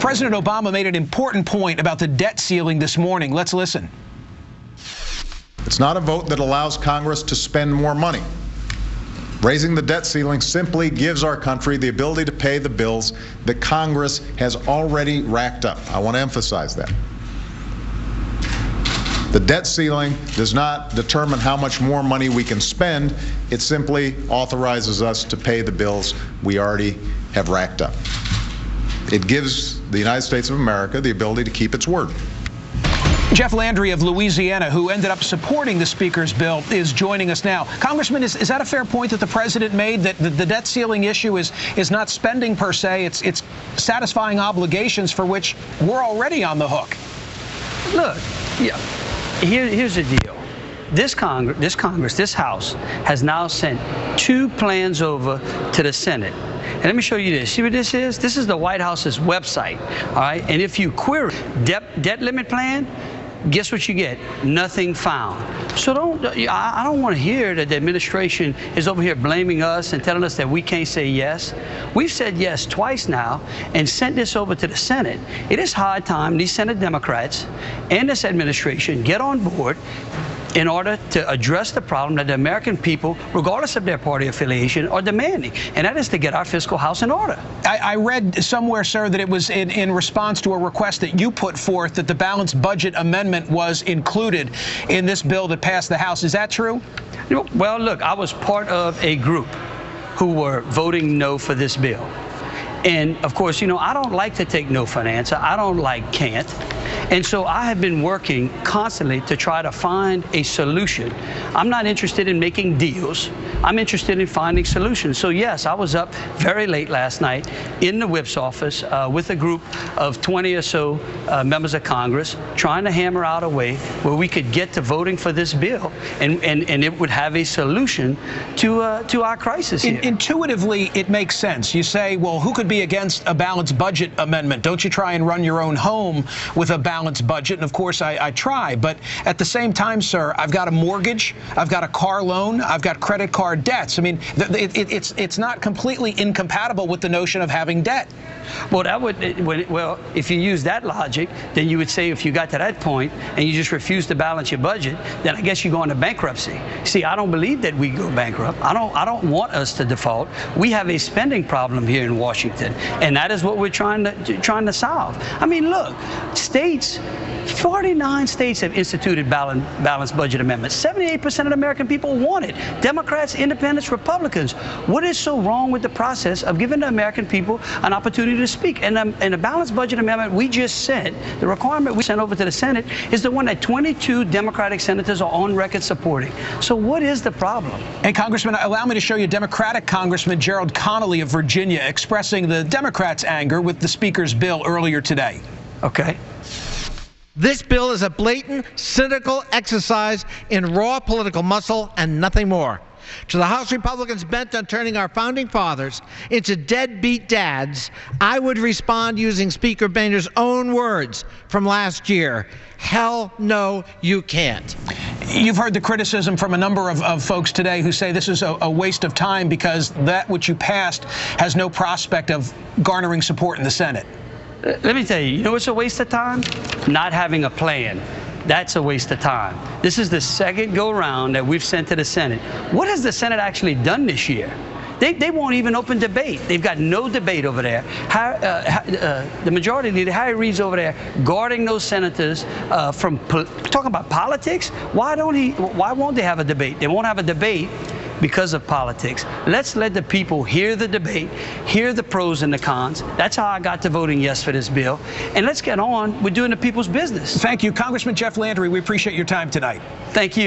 President Obama made an important point about the debt ceiling this morning. Let's listen. It's not a vote that allows Congress to spend more money. Raising the debt ceiling simply gives our country the ability to pay the bills that Congress has already racked up. I want to emphasize that. The debt ceiling does not determine how much more money we can spend. It simply authorizes us to pay the bills we already have racked up. It gives the United States of America the ability to keep its word. Jeff Landry of Louisiana, who ended up supporting the Speaker's bill, is joining us now. Congressman, is that a fair point that the President made, that the debt ceiling issue is not spending per se, it's satisfying obligations for which we're already on the hook? Look, yeah, here's the deal. This Congress, this House, has now sent 2 plans over to the Senate. And let me show you this. See what this is? This is the White House's website, all right? And if you query debt limit plan, guess what you get? Nothing found. So I don't want to hear that the administration is over here blaming us and telling us that we can't say yes. We've said yes twice now and sent this over to the Senate. It is high time these Senate Democrats and this administration get on board in order to address the problem that the American people, regardless of their party affiliation, are demanding, and that is to get our fiscal house in order. I read somewhere, sir, that it was in response to a request that you put forth that the balanced budget amendment was included in this bill that passed the House. Is that true? Well, look, I was part of a group who were voting no for this bill. And, of course, you know, I don't like to take no for an answer. I don't like can't. And so I have been working constantly to try to find a solution. I'm not interested in making deals. I'm interested in finding solutions. So, yes, I was up very late last night in the whip's office with a group of 20 or so members of Congress trying to hammer out a way where we could get to voting for this bill and it would have a solution to our crisis here. Intuitively, it makes sense. You say, well, who could be against a balanced budget amendment? Don't you try and run your own home with a balanced budget? And of course I try, but at the same time, sir, I've got a mortgage, I've got a car loan, I've got credit card debts. I mean, it's not completely incompatible with the notion of having debt. Well, well, if you use that logic, then you would say if you got to that point and you just refuse to balance your budget, then I guess you go into bankruptcy. See, I don't believe that we go bankrupt. I don't want us to default. We have a spending problem here in Washington, and that is what we're trying to solve. I mean, look, states, 49 states have instituted balanced budget amendments. 78% of the American people want it. Democrats, independents, Republicans. What is so wrong with the process of giving the American people an opportunity to speak? And the balanced budget amendment we just sent, the requirement we sent over to the Senate, is the one that 22 Democratic senators are on record supporting. So what is the problem? And Congressman, allow me to show you Democratic Congressman Gerald Connolly of Virginia expressing the Democrats' anger with the Speaker's bill earlier today. Okay. This bill is a blatant, cynical exercise in raw political muscle and nothing more. To the House Republicans bent on turning our founding fathers into deadbeat dads, I would respond using Speaker Boehner's own words from last year. Hell no, you can't. You've heard the criticism from a number of folks today who say this is a waste of time because that which you passed has no prospect of garnering support in the Senate. Let me tell you, you know what's a waste of time? Not having a plan. That's a waste of time. This is the second go-round that we've sent to the Senate. What has the Senate actually done this year? They won't even open debate. They've got no debate over there. The majority leader, Harry Reid's over there, guarding those senators from talking about politics. Why won't they have a debate? They won't have a debate because of politics. Let's let the people hear the debate, hear the pros and the cons. That's how I got to voting yes for this bill. And let's get on with doing the people's business. Thank you. Congressman Jeff Landry, we appreciate your time tonight. Thank you.